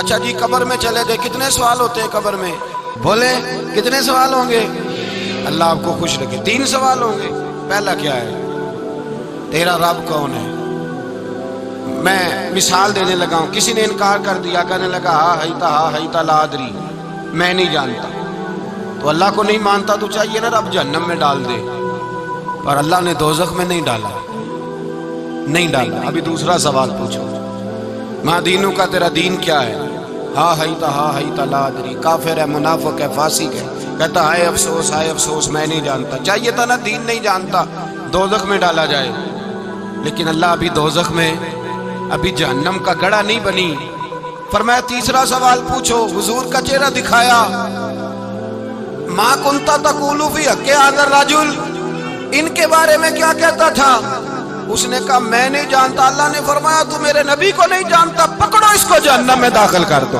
اچھا جی قبر میں چلے گئے، کتنے سوال ہوتے ہیں قبر میں؟ بولے کتنے سوال ہوں گے؟ اللہ آپ کو خوش رکھے، 3 سوال ہوں گے۔ پہلا کیا ہے؟ تیرا رب کون ہے؟ میں مثال دینے لگا ہوں، کسی نے انکار کر دیا، کہنے لگا ہا ہیتا لا ادری، میں نہیں جانتا، تو اللہ کو نہیں مانتا تو چاہیے نا رب جہنم میں ڈال دے، پر اللہ نے دوزخ میں نہیں ڈالا، نہیں ڈالا۔ ابھی دوسرا سوال پوچھو، ماں دینوں کا تیرا دین کیا ہے؟ ہا ہیتا لا ادری، کافر ہے، منافق ہے، فاسق ہے، کہتا ہائے افسوس میں نہیں جانتا۔ چاہیے تھا نا دین نہیں جانتا دوزخ میں ڈالا جائے، لیکن اللہ ابھی دوزخ میں، ابھی جہنم کا گڑھا نہیں بنی۔ فرمایا تیسرا سوال پوچھو، حضور کا چہرہ دکھایا، ما کنتا تقول فی حق ھذا الرجل، ان کے بارے میں کیا کہتا تھا؟ اس نے کہا میں نہیں جانتا۔ اللہ نے فرمایا تو میرے نبی کو نہیں جانتا، پکڑو اس کو جہنم میں داخل کر دو۔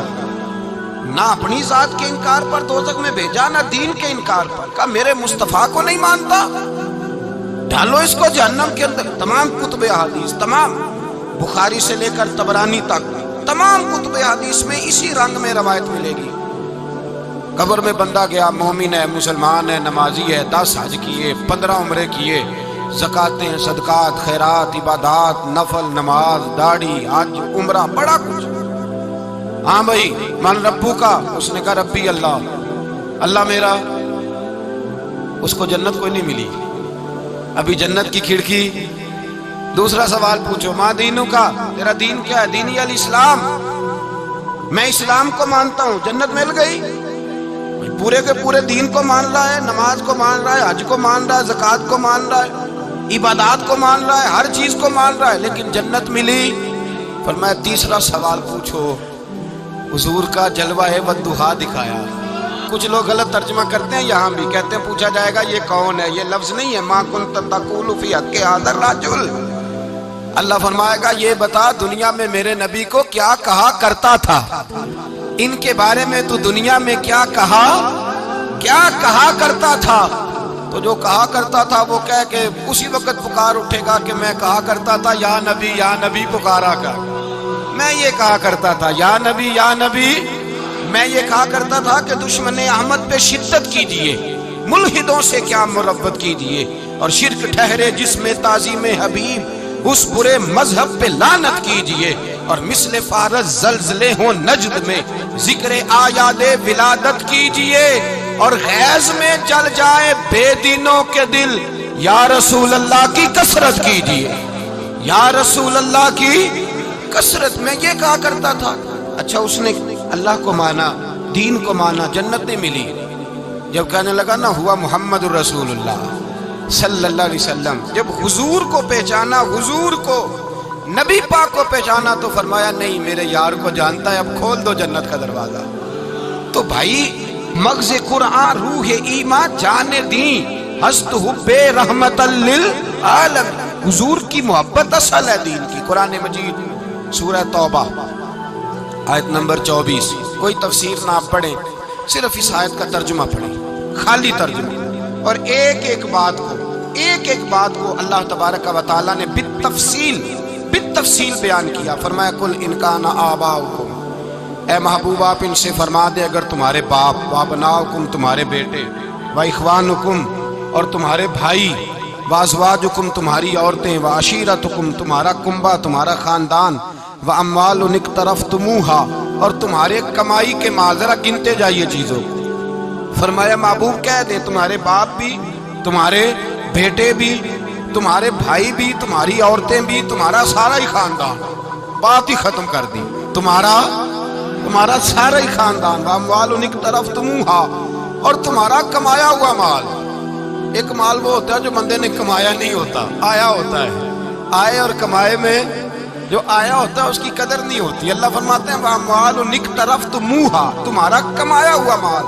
نہ اپنی ذات کے انکار پر دوزخ میں بھیجا، نہ دین کے انکار پر، کہا میرے مصطفیٰ کو نہیں مانتا، ڈالو اس کو جہنم کے اندر۔ تمام کتب احادیث، تمام بخاری سے لے کر طبرانی تک، تمام کتب احادیث میں اسی رنگ میں روایت ملے گی۔ قبر میں بندہ گیا، مومن ہے، مسلمان ہے، نمازی ہے، 10 حج کیے، 15 عمرے کیے، زکاتیں، صدقات، خیرات، عبادات، نفل، نماز، داڑھی، حج، عمرہ، بڑا کچھ۔ ہاں بھائی من ربو کا، اس نے کہا ربی اللہ، اللہ میرا۔ اس کو جنت کوئی نہیں ملی، ابھی جنت کی کھڑکی۔ دوسرا سوال پوچھو، ماں دینوں کا، تیرا دین کیا ہے؟ دینی الاسلام، میں اسلام کو مانتا ہوں، جنت مل گئی۔ پورے کے پورے دین کو مان رہا ہے، نماز کو مان رہا ہے، حج کو مان رہا ہے، زکوٰۃ کو مان رہا ہے، عبادات کو مان رہا ہے، ہر چیز کو مان رہا ہے، لیکن جنت ملی۔ فرمایا تیسرا سوال پوچھو، حضور کا جلوہ والضحیٰ دکھایا۔ کچھ لوگ غلط ترجمہ کرتے ہیں، یہاں بھی کہتے ہیں پوچھا جائے گا یہ کون ہے، یہ لفظ نہیں ہے، ما کنت تقول فی حق ھذا الرجل۔ اللہ فرمائے گا یہ بتا دنیا میں میرے نبی کو کیا کہا کرتا تھا، ان کے بارے میں تو دنیا میں کیا کہا کرتا تھا؟ تو جو کہا کرتا تھا وہ کہہ کے اسی وقت پکار اٹھے گا کہ میں کہا کرتا تھا یا نبی پکارا کر، میں یہ کہا کرتا تھا یا نبی، میں یہ کہا کرتا تھا کہ دشمن احمد پہ شدت کیجئے، ملحدوں سے کیا مربت کیجئے، اور شرک ٹھہرے جس میں تعظیم حبیب، اس برے مذہب پہ لعنت کیجئے، اور مثل فارس زلزلے ہوں نجد میں ذکر آیاد ولادت کیجئے، اور غیظ میں جل جائے بے دینوں کے دل، یا رسول اللہ کی کثرت کیجئے، یا رسول اللہ کی کثرت۔ میں یہ کہا کرتا تھا۔ اچھا اس نے اللہ کو مانا، دین کو مانا، جنت نہیں ملی۔ جب کہنے لگا نا ہوا محمد الرسول اللہ صلی اللہ علیہ وسلم، جب حضور کو پہچانا، حضور کو، نبی پاک کو پہچانا، تو فرمایا نہیں میرے یار کو جانتا ہے، اب کھول دو جنت کا دروازہ۔ تو بھائی مغز قرآن، روح ایمان، جان دین، ہست حب رحمت للعالم، حضور کی محبت اصل ہے دین کی۔ قرآن مجید سورہ توبہ آیت نمبر 24، کوئی تفسیر نہ آپ پڑھیں، صرف اس آیت کا ترجمہ پڑھیں، خالی ترجمہ، اور ایک ایک بات کو اللہ تبارک و تعالیٰ نے بالتفصیل بیان کیا۔ فرمایا کل ان کان آباؤکم، اے محبوب آپ ان سے فرما دے اگر تمہارے باپ، وابناؤکم تمہارے بیٹے، واخوانکم اور تمہارے بھائی، وازواجکم تمہاری عورتیں، وعشیرتکم تمہارا کنبہ، تمہارا خاندان، واموال اقترفتموہا اور تمہارے کمائی کے مال، ذرا گنتے جائیے چیزوں کو۔ فرمایا محبوب کہہ دے تمہارے باپ بھی، تمہارے بیٹے بھی، تمہارے بھائی بھی، تمہاری عورتیں بھی، تمہارا سارا ہی خاندان، بات ہی ختم کر دی، تمہارا سارا ہی خاندان، واموال اقترفتموہا اور تمہارا کمایا ہوا مال۔ ایک مال وہ ہوتا ہے جو بندے نے کمایا نہیں ہوتا، آیا ہوتا ہے، آئے اور کمائے میں جو آیا ہوتا ہے اس کی قدر نہیں ہوتی۔ اللہ فرماتے ہیں واموال اقترفتموہا، تمہارا کمایا ہوا مال،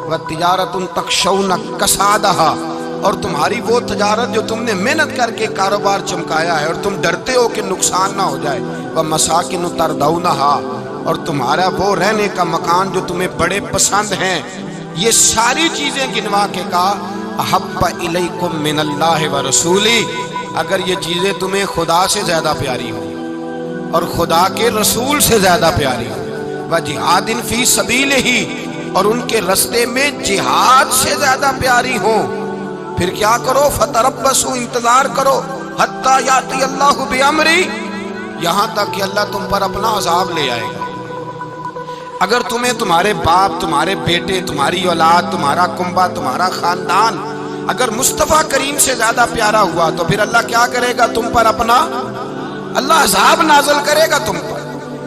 وتجارۃ تخشون کسادہا اور تمہاری وہ تجارت جو تم نے محنت کر کے کاروبار چمکایا ہے اور تم ڈرتے ہو کہ نقصان نہ ہو جائے، ومساکن ترضونہا اور تمہارا وہ رہنے کا مکان جو تمہیں بڑے پسند ہیں۔ یہ ساری چیزیں گنوا کے کہا احب الیکم من اللہ ورسولہ، اگر یہ چیزیں تمہیں خدا سے زیادہ پیاری ہوں اور خدا کے رسول سے زیادہ پیاری ہوں، و جہاد فی سبیلہ، اور ان کے رستے میں جہاد سے زیادہ پیاری ہو، پھر کیا کرو؟ فتربصوا، انتظار کرو، حتی یاتی اللہ بامری، یہاں تک کہ اللہ تم پر اپنا عذاب لے آئے گا۔ اگر تمہیں تمہارے باپ، تمہارے بیٹے، تمہاری اولاد، تمہارا کنبہ، تمہارا خاندان اگر مصطفیٰ کریم سے زیادہ پیارا ہوا تو پھر اللہ کیا کرے گا تم پر؟ اپنا اللہ عذاب نازل کرے گا تم پر۔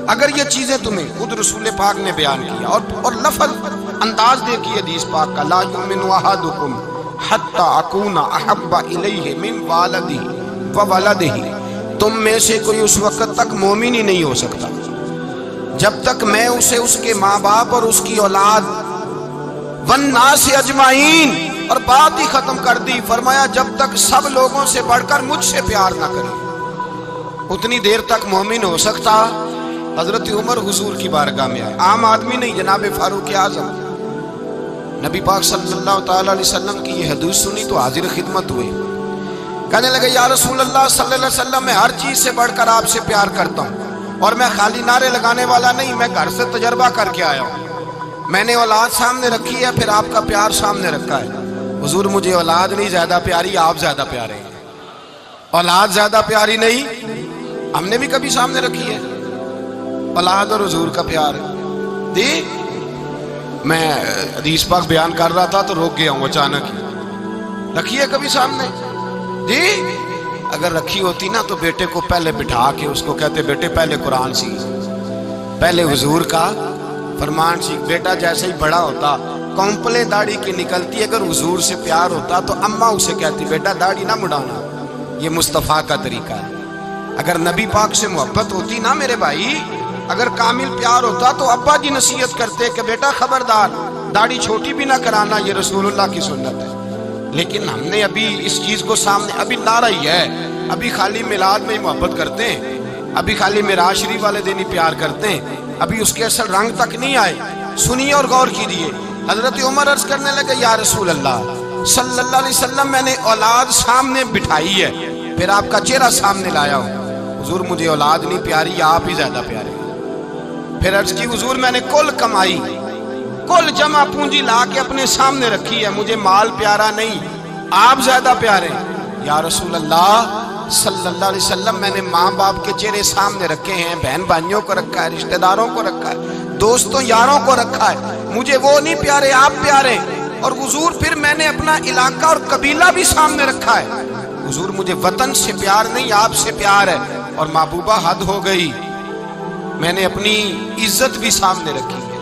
اگر یہ چیزیں تمہیں خود رسول پاک نے بیان کیا اور لفظ انداز دیکھیے حدیث پاک کا، لا یؤمن احدکم حتی اکون احب الیہ من والدہ وولدہ، تم میں سے کوئی اس وقت تک مومن ہی نہیں ہو سکتا جب تک میں اسے اس کے ماں باپ اور اس کی اولاد والناس اجمعین، اور بات ہی ختم کر دی، فرمایا جب تک سب لوگوں سے بڑھ کر مجھ سے پیار نہ کرے، اتنی دیر تک مومن ہو سکتا۔ حضرت عمر حضور کی بارگاہ میں آئے، عام آدمی نہیں، جناب فاروق اعظم، نبی پاک صلی اللہ تعالی علیہ وسلم کی یہ حدیث سنی تو حاضر خدمت ہوئے، کہنے لگے یا رسول اللہ صلی اللہ علیہ وسلم، میں ہر چیز سے بڑھ کر آپ سے پیار کرتا ہوں، اور میں خالی نعرے لگانے والا نہیں، میں گھر سے تجربہ کر کے آیا ہوں، میں نے اولاد سامنے رکھی ہے، پھر آپ کا پیار سامنے رکھا ہے۔ حضور مجھے اولاد نہیں زیادہ پیاری، آپ زیادہ پیارے ہیں، اولاد زیادہ پیاری نہیں، ہم نے بھی کبھی سامنے رکھی ہے اولاد اور حضور کا پیار دی۔ میں حدیث پاک بیان کر رہا تھا تو روک گیا ہوں اچانک ہی، رکھی ہے کبھی سامنے دی؟ اگر رکھی ہوتی نا تو بیٹے کو پہلے بٹھا کے اس کو کہتے بیٹے پہلے قرآن سیکھ، پہلے حضور کا فرمان سیکھ۔ بیٹا جیسے ہی بڑا ہوتا، کمپلے داڑھی کی نکلتی، اگر حضور سے پیار ہوتا تو اماں اسے کہتی بیٹا داڑھی نہ مڑانا، یہ مصطفیٰ کا طریقہ ہے۔ اگر نبی پاک سے محبت ہوتی نا میرے بھائی، اگر کامل پیار ہوتا تو ابا جی نصیحت کرتے کہ بیٹا خبردار داڑھی چھوٹی بھی نہ کرانا، یہ رسول اللہ کی سنت ہے۔ لیکن ہم نے ابھی اس چیز کو سامنے، ابھی نعرہ ہی ہے، ابھی خالی میلاد میں ہی محبت کرتے ہیں، ابھی خالی معراج شریف والے دن ہی پیار کرتے ہیں، ابھی اس کے اصل رنگ تک نہیں آئے۔ سنیے اور غور کیجیے، حضرت عمر عرض کرنے لگے یا رسول اللہ صلی اللہ علیہ وسلم، میں نے اولاد سامنے بٹھائی ہے، پھر آپ کا چہرہ سامنے لایا ہوں، حضور مجھے اولاد نہیں پیاری، آپ ہی زیادہ پیارے۔ پھر عرض کی حضور میں نے کل کمائی، کل جمع پونجی لا کے اپنے سامنے رکھی ہے، مجھے مال پیارا نہیں، آپ زیادہ پیارے۔ یا رسول اللہ صلی اللہ علیہ وسلم، میں نے ماں باپ کے چہرے سامنے رکھے ہیں، بہن بھائیوں کو رکھا ہے، رشتہ داروں کو رکھا ہے، دوستوں یاروں کو رکھا ہے، مجھے وہ نہیں پیارے، آپ پیارے۔ اور حضور پھر میں نے اپنا علاقہ اور قبیلہ بھی سامنے رکھا ہے، حضور مجھے وطن سے پیار نہیں، آپ سے پیار ہے۔ اور محبوبہ حد ہو گئی، میں نے اپنی عزت بھی سامنے رکھی ہے،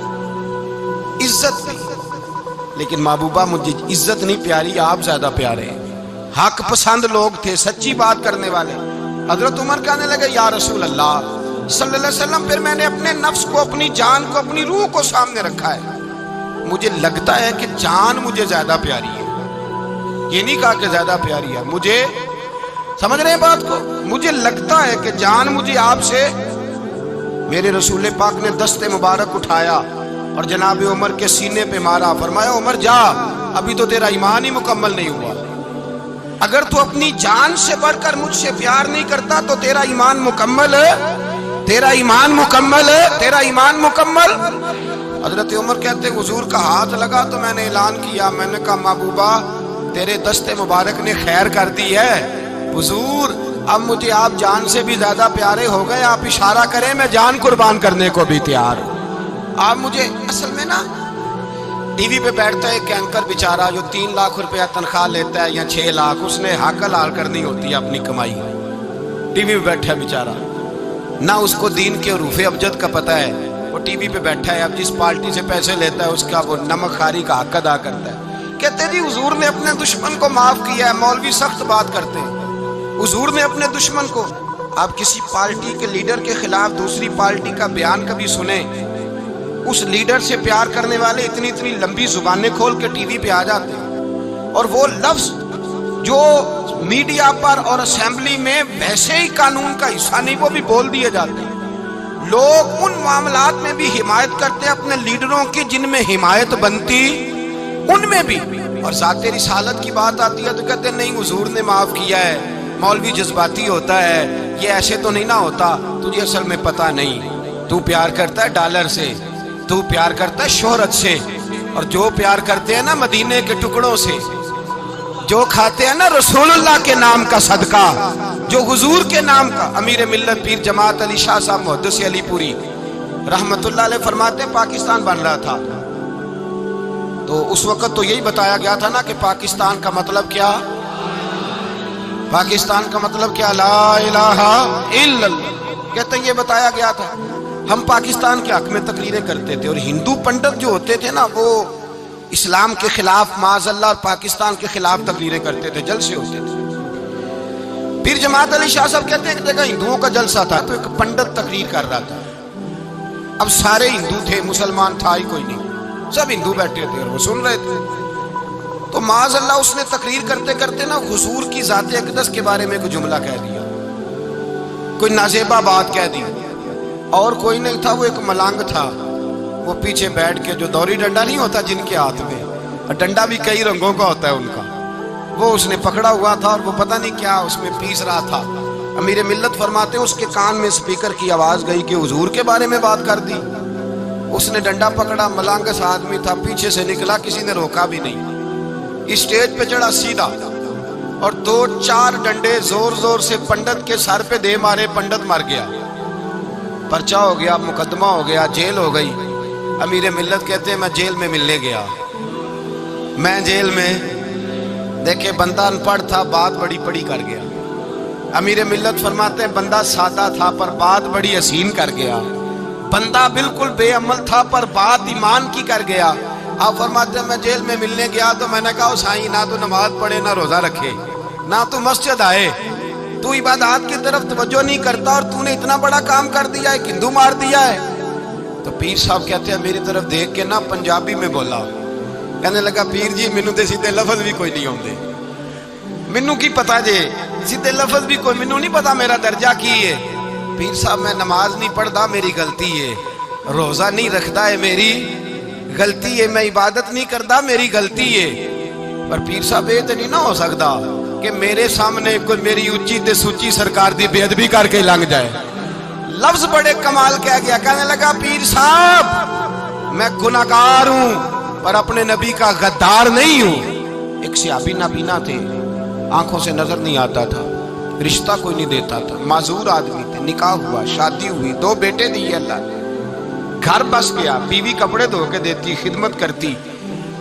عزت بھی، لیکن محبوبہ مجھے عزت نہیں پیاری، آپ زیادہ پیارے ہیں۔ حق پسند لوگ تھے، سچی بات کرنے والے۔ حضرت عمر کہنے لگے یا رسول اللہ صلی اللہ علیہ وسلم، پھر میں نے اپنے نفس کو، اپنی جان کو، اپنی روح کو سامنے رکھا ہے، مجھے لگتا ہے کہ جان مجھے زیادہ پیاری ہے، یہ نہیں کہا کہ زیادہ پیاری ہے، مجھے، سمجھ رہے ہیں بات کو، مجھے لگتا ہے کہ جان مجھے آپ سے۔ میرے رسول پاک نے دست مبارک اٹھایا اور جناب عمر کے سینے پہ مارا، فرمایا عمر جا، ابھی تو تیرا ایمان ہی مکمل نہیں ہوا، اگر تو اپنی جان سے بڑھ کر مجھ سے پیار نہیں کرتا تو تیرا ایمان مکمل ہے، تیرا ایمان مکمل ہے، تیرا ایمان مکمل۔ حضرت عمر کہتے حضور کا ہاتھ لگا تو میں نے اعلان کیا، میں نے کہا محبوبہ تیرے دست مبارک نے خیر کر دی ہے، حضور اب مجھے آپ جان سے بھی زیادہ پیارے ہو گئے، آپ اشارہ کریں میں جان قربان کرنے کو بھی تیار ہوں۔ آپ مجھے، اصل میں نا ٹی وی پہ بیٹھتا ہے ایک اینکر بیچارہ جو 3 لاکھ روپیہ تنخواہ لیتا ہے یا 6 لاکھ، اس نے حق حلال کرنی ہوتی ہے اپنی کمائی، ٹی وی پہ بیٹھا ہے بیچارہ، نہ اس کو دین کے حروف ابجد کا پتہ ہے، وہ ٹی وی پہ بیٹھا ہے، اب جس پارٹی سے پیسے لیتا ہے اس کا وہ نمک خواری کا حق ادا کرتا ہے۔ کہتے جی حضور نے اپنے دشمن کو معاف کیا ہے، مولوی سخت بات کرتے ہیں، حضور نے اپنے دشمن کو، آپ کسی پارٹی کے لیڈر کے خلاف دوسری پارٹی کا بیان کبھی سنیں، اس لیڈر سے پیار کرنے والے اتنی اتنی لمبی زبانیں کھول کے ٹی وی پہ آ جاتے ہیں، اور وہ لفظ جو میڈیا پر اور اسمبلی میں ویسے ہی قانون کا حصہ نہیں وہ بھی بول دیے جاتے ہیں۔ لوگ ان معاملات میں بھی حمایت کرتے ہیں اپنے لیڈروں کی جن میں حمایت بنتی ان میں بھی، اور ذات رسالت کی بات آتی ہے تو کہتے ہیں نہیں حضور نے معاف کیا ہے، مولوی جذباتی ہوتا ہے، یہ ایسے تو نہیں نہ ہوتا، تجھے اصل میں پتہ نہیں، تو پیار کرتا ہے ڈالر سے، تو پیار کرتا ہے شہرت سے، اور جو پیار کرتے ہیں نا مدینے کے ٹکڑوں سے، جو کھاتے ہیں نا رسول اللہ کے نام کا صدقہ، جو حضور کے نام کا، امیر ملت پیر جماعت علی شاہ صاحب محدث علی پوری رحمت اللہ علیہ فرماتے ہیں پاکستان بن رہا تھا تو اس وقت تو یہی بتایا گیا تھا نا کہ پاکستان کا مطلب کیا، پاکستان کا مطلب کیا، لا الہ الا اللہ، کہتے ہیں یہ بتایا گیا تھا۔ ہم پاکستان کے حق میں تقریریں کرتے تھے، اور ہندو پنڈت جو ہوتے تھے نا وہ اسلام کے خلاف معاذ اللہ اور پاکستان کے خلاف تقریریں کرتے تھے، جلسے ہوتے تھے۔ پیر جماعت علی شاہ صاحب کہتے ہیں ایک جگہ ہندوؤں کا جلسہ تھا تو ایک پنڈت تقریر کر رہا تھا، اب سارے ہندو تھے، مسلمان تھا ہی کوئی نہیں، سب ہندو بیٹھے تھے اور وہ سن رہے تھے۔ تو معاذ اللہ اس نے تقریر کرتے کرتے نا حضور کی ذات اقدس کے بارے میں کوئی جملہ کہہ دیا، کوئی نازیبہ بات کہہ دی، اور کوئی نہیں تھا، وہ ایک ملنگ تھا، وہ پیچھے بیٹھ کے، جو دوری ڈنڈا نہیں ہوتا جن کے ہاتھ میں، اور ڈنڈا بھی کئی رنگوں کا ہوتا ہے ان کا، وہ اس نے پکڑا ہوا تھا اور وہ پتہ نہیں کیا اس میں پیس رہا تھا۔ امیر ملت فرماتے ہیں اس کے کان میں سپیکر کی آواز گئی کہ حضور کے بارے میں بات کر دی۔ اس نے ڈنڈا پکڑا، ملنگ سا آدمی تھا، پیچھے سے نکلا، کسی نے روکا بھی نہیں، اسٹیج پہ چڑھا سیدھا اور 2-4 ڈنڈے زور زور سے پنڈت کے سر پہ دے مارے، پنڈت مر گیا، پرچہ ہو گیا، مقدمہ ہو گیا، جیل ہو گئی۔ امیر ملت کہتے ہیں میں جیل میں ملنے گیا، میں جیل میں، دیکھے بندہ ان پڑھ تھا، بات بڑی پڑی کر گیا۔ امیر ملت فرماتے ہیں بندہ سادہ تھا پر بات بڑی حسین کر گیا، بندہ بالکل بے عمل تھا پر بات ایمان کی کر گیا۔ آپ فرماتے ہیں میں جیل میں ملنے گیا تو میں نے کہا سائیں نہ تو نماز پڑھے، نہ روزہ رکھے، نہ تو مسجد آئے، تو عبادات کی طرف توجہ نہیں کرتا، اور تو نے اتنا بڑا کام کر دیا ہے، ہندو مار دیا ہے۔ تو پیر صاحب کہتے ہیں میری طرف دیکھ کے نا پنجابی میں بولا، کہنے لگا پیر جی مینوں تے سیدھے لفظ بھی کوئی نہیں ہوندے، مینوں کی پتا جے سیدھے لفظ بھی کوئی، مینوں نہیں پتا میرا درجہ کی ہے۔ پیر صاحب میں نماز نہیں پڑھدا میری غلطی ہے، روزہ نہیں رکھدا ہے میری غلطی ہے، میں عبادت نہیں کردا میری غلطی ہے، پر پیر صاحب یہ تو نہیں نہ ہو سکتا کہ میرے سامنے کوئی میری اونچی تے سچی سرکار دی بے ادبی کر کے لنگ جائے۔ لفظ بڑے کمال کہہ گیا، کہنے لگا پیر صاحب میں گناہگار ہوں پر اپنے نبی کا غدار نہیں ہوں۔ ایک صحابی نابینا تھے، آنکھوں سے نظر نہیں آتا تھا، رشتہ کوئی نہیں دیتا تھا، معذور آدمی تھے، نکاح ہوا، شادی ہوئی، 2 بیٹے دیے اللہ نے، گھر بس گیا، بیوی کپڑے دھو کے دیتی، خدمت کرتی،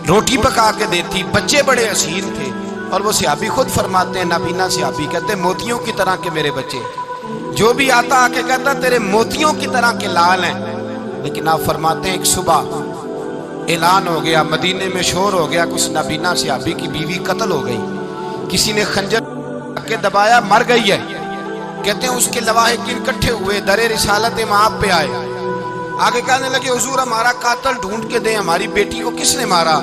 روٹی پکا کے دیتی، بچے بڑے حسین تھے، اور وہ صحابی خود فرماتے ہیں، نابینا صحابی کہتے ہیں موتیوں کی طرح کے میرے بچے، جو بھی آتا آ کے کہتا تیرے موتیوں کی طرح کے لال ہیں۔ لیکن آپ فرماتے ہیں ایک صبح اعلان ہو گیا، مدینے میں شور ہو گیا، کچھ نابینا صحابی کی بیوی قتل ہو گئی، کسی نے خنجر کے دبایا، مر گئی ہے۔ کہتے ہیں اس کے لواحقین اکٹھے ہوئے، در رسالت امام پہ آئے، آگے کہنے لگے حضور ہمارا قاتل ڈھونڈ کے دیں، ہماری بیٹی کو کس نے مارا؟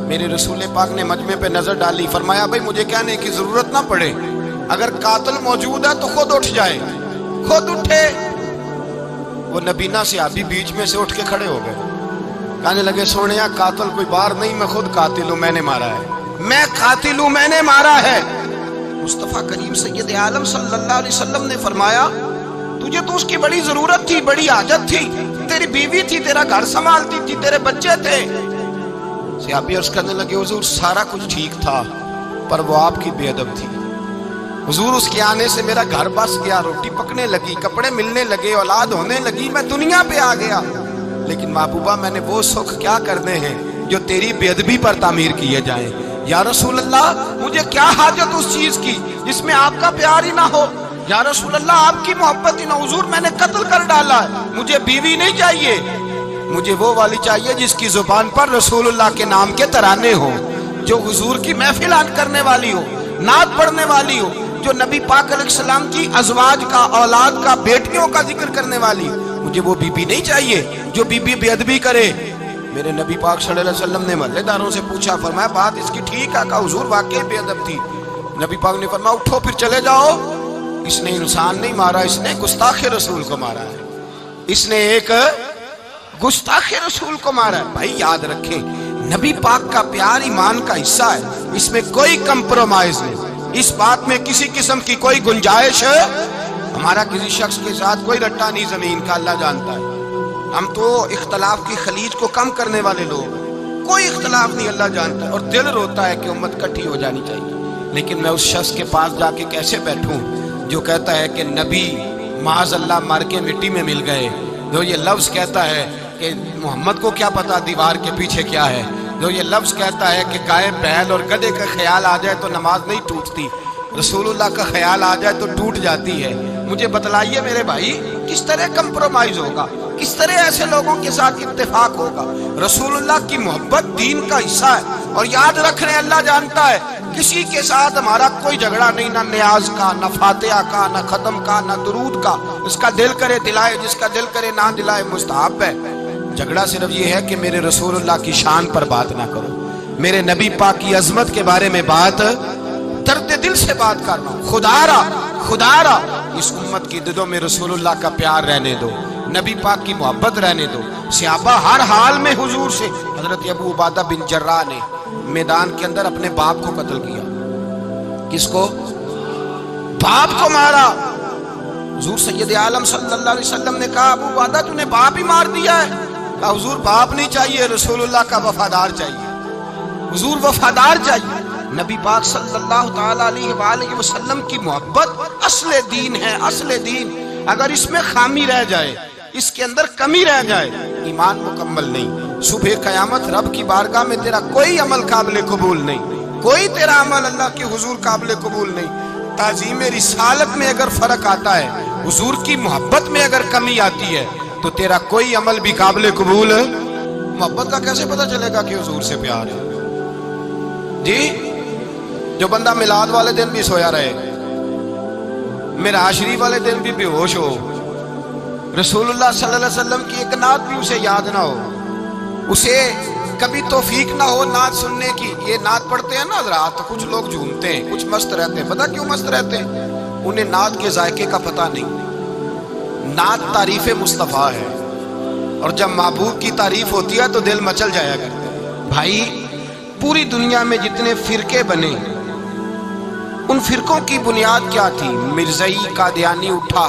میرے رسول پاک نے مجمع پہ نظر ڈالی، فرمایا بھائی مجھے کہنے کی ضرورت نہ پڑے، اگر قاتل موجود ہے تو خود اٹھ جائے، خود اٹھے۔ وہ نبینا صحابی بیچ میں سے اٹھ کے کھڑے ہو گئے، کہنے لگے سونیا قاتل کوئی باہر نہیں، میں خود قاتل ہوں، میں نے مارا ہے، میں قاتل ہوں، میں نے مارا ہے۔ مصطفیٰ کریم سید عالم صلی اللہ علیہ وسلم نے فرمایا تجھے تو اس کی بڑی ضرورت تھی، بڑی حاجت تھی، تیری بیوی تھی، تیرا گھر سنبھالتی تھی، تیرے بچے تھے۔ صحابی عرض کرنے لگے حضور سارا کچھ ٹھیک تھا پر وہ آپ کی بے ادب تھی، حضور اس کے آنے سے میرا گھر بس گیا، روٹی پکنے لگی، کپڑے ملنے لگے، اولاد ہونے لگی، میں دنیا پہ آ گیا، لیکن محبوبہ میں نے وہ سکھ کیا کرنے ہیں جو تیری بے ادبی پر تعمیر کیے جائیں۔ یا رسول اللہ مجھے کیا حاجت اس چیز کی جس میں آپ کا پیار ہی نہ ہو، یا رسول اللہ آپ کی محبت ہی نہ، حضور میں نے قتل کر ڈالا ہے، مجھے بیوی نہیں چاہیے، مجھے وہ والی چاہیے جس کی زبان پر رسول اللہ کے نام کے ترانے ہوں، جو حضور کی محفل آن کرنے والی ہو، نعت پڑھنے والی ہو، جو نبی پاک علیہ السلام کی ازواج کا، اولاد کا، بیٹیوں کا ذکر کرنے والی، مجھے وہ بی بی نہیں چاہیے جو بی بی بے ادبی کرے۔ میرے نبی پاک صلی اللہ علیہ وسلم نے محلے داروں سے پوچھا، فرمایا بات اس کی ٹھیک ہے؟ کہا حضور واقعی بے ادب تھی۔ نبی پاک نے فرمایا اٹھو پھر چلے جاؤ، اس نے انسان نہیں مارا، اس نے گستاخ رسول کو مارا ہے، اس نے ایک گستاخ رسول کو مارا ہے۔ بھائی یاد رکھیں نبی پاک کا پیار ایمان کا حصہ ہے، اس میں کوئی کمپرومائز نہیں، اس بات میں کسی قسم کی کوئی گنجائش ہے، ہمارا کسی شخص کے ساتھ کوئی رٹا نہیں زمین کا، اللہ جانتا ہے۔ ہم تو اختلاف کی خلیج کو کم کرنے والے لوگ، کوئی اختلاف نہیں، اللہ جانتا ہے، اور دل روتا ہے کہ امت کٹھی ہو جانی چاہیے، لیکن میں اس شخص کے پاس جا کے کیسے بیٹھوں جو کہتا ہے کہ نبی معاذ اللہ مر کے مٹی میں مل گئے، جو یہ لفظ کہتا ہے کہ محمد کو کیا پتا دیوار کے پیچھے کیا ہے، جو یہ لفظ کہتا ہے کہ گائے بیل اور گدھے کا خیال آ جائے تو نماز نہیں ٹوٹتی، رسول اللہ کا خیال آ جائے تو ٹوٹ جاتی ہے۔ مجھے بتلائیے میرے بھائی، کس طرح کمپرومائز ہوگا، کس طرح ایسے لوگوں کے ساتھ اتفاق ہوگا؟ رسول اللہ کی محبت دین کا حصہ ہے، اور یاد رکھ رہے ہیں اللہ جانتا ہے کسی کے ساتھ ہمارا کوئی جھگڑا نہیں، نہ نیاز کا، نہ فاتحہ کا، نہ ختم کا، نہ درود کا، جس کا دل کرے دلائے، جس کا دل کرے نہ دلائے، مستحب ہے۔ جھگڑا صرف یہ ہے کہ میرے رسول اللہ کی شان پر بات نہ کرو، میرے نبی پاک کی عظمت کے بارے میں بات، درد دل سے بات کرنا، خدا را اس امت کی دلوں میں رسول اللہ کا پیار رہنے دو، نبی پاک کی محبت رہنے دو۔ صحابہ ہر حال میں حضور سے، حضرت ابو عبادہ بن جراح نے میدان کے اندر اپنے باپ کو قتل کیا، کس کو؟ باپ کو مارا۔ حضور سید عالم صلی اللہ علیہ وسلم نے کہا ابو عبادہ تو نے باپ ہی مار دیا ہے؟ کہا حضور باپ نہیں چاہیے، رسول اللہ کا وفادار چاہیے، حضور وفادار چاہیے۔ نبی پاک صلی اللہ تعالی علیہ وآلہ وسلم کی محبت اصل دین ہے، اصل دین۔ اگر اس میں خامی رہ جائے، اس کے اندر کمی رہ جائے، ایمان مکمل نہیں۔ صبح قیامت رب کی بارگاہ میں تیرا کوئی عمل قابل قبول نہیں، کوئی تیرا عمل اللہ کے حضور قابل قبول نہیں۔ تعظیم رسالت میں اگر فرق آتا ہے، حضور کی محبت میں اگر کمی آتی ہے، تو تیرا کوئی عمل بھی قابل قبول۔ محبت کا کیسے پتہ چلے گا کہ حضور سے پیار ہے؟ جی، جو بندہ میلاد والے دن بھی سویا رہے، معراج شریف والے دن بھی بے ہوش ہو، رسول اللہ صلی اللہ علیہ وسلم کی ایک نعت بھی اسے یاد نہ ہو، اسے کبھی توفیق نہ ہو نعت سننے کی۔ یہ نعت پڑھتے ہیں نا حضرات، تو کچھ لوگ جھومتے ہیں، کچھ مست رہتے ہیں۔ پتہ کیوں مست رہتے ہیں؟ انہیں نعت کے ذائقے کا پتہ نہیں۔ نعت تعریف مصطفیٰ ہے، اور جب محبوب کی تعریف ہوتی ہے تو دل مچل جایا کرتا ہے۔ بھائی، پوری دنیا میں جتنے فرقے بنے، ان فرقوں کی بنیاد کیا تھی؟ مرزائی قادیانی اٹھا،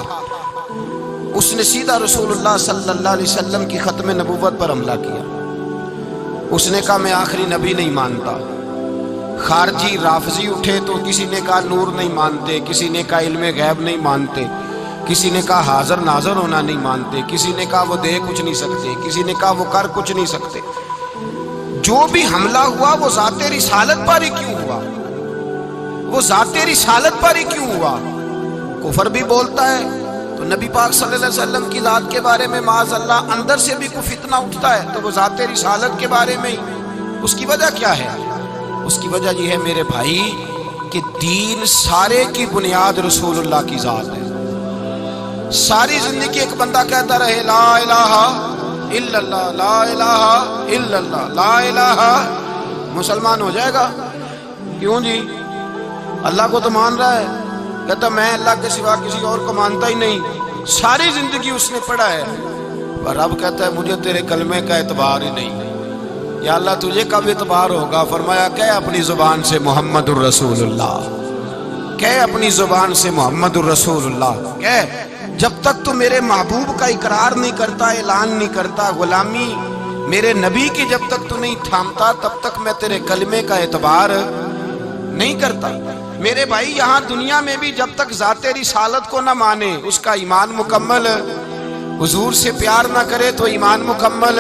اس نے سیدھا رسول اللہ صلی اللہ علیہ وسلم کی ختم نبوت پر حملہ کیا۔ اس نے کہا میں آخری نبی نہیں مانتا۔ خارجی رافضی اٹھے تو کسی نے کہا نور نہیں مانتے، کسی نے کہا علم غیب نہیں مانتے، کسی نے کہا حاضر ناظر ہونا نہیں مانتے، کسی نے کہا وہ دے کچھ نہیں سکتے، کسی نے کہا وہ کر کچھ نہیں سکتے۔ جو بھی حملہ ہوا وہ ذات رسالت پر ہی کیوں ہوا؟ وہ ذات رسالت پر ہی کیوں ہوا؟ کفر بھی بولتا ہے تو نبی پاک صلی اللہ علیہ وسلم کی ذات کے بارے میں معاذ اللہ اندر سے بھی کوئی فتنہ اٹھتا ہے تو وہ ذات رسالت کے بارے میں ہی۔ اس کی وجہ کیا ہے؟ اس کی وجہ یہ ہے میرے بھائی کہ دین سارے کی بنیاد رسول اللہ کی ذات ہے۔ ساری زندگی ایک بندہ کہتا رہے لا الہ الا اللہ، لا الہ الا اللہ، لا الہ، مسلمان ہو جائے گا؟ کیوں جی؟ اللہ کو تو مان رہا ہے، کہتا میں اللہ کے سوا کسی اور کو مانتا ہی نہیں، ساری زندگی اس نے پڑھا ہے، پر رب کہتا ہے مجھے تیرے کلمے کا اعتبار ہی نہیں۔ یا اللہ تجھے کب اعتبار ہوگا؟ فرمایا کہ اپنی زبان سے محمد الرسول اللہ، کہ اپنی زبان سے محمد الرسول اللہ، کہ جب تک تو میرے محبوب کا اقرار نہیں کرتا، اعلان نہیں کرتا، غلامی میرے نبی کی جب تک تو نہیں تھامتا، تب تک میں تیرے کلمے کا اعتبار نہیں کرتا۔ میرے بھائی یہاں دنیا میں بھی جب تک ذات رسالت کو نہ مانے، اس کا ایمان مکمل، حضور سے پیار نہ کرے تو ایمان مکمل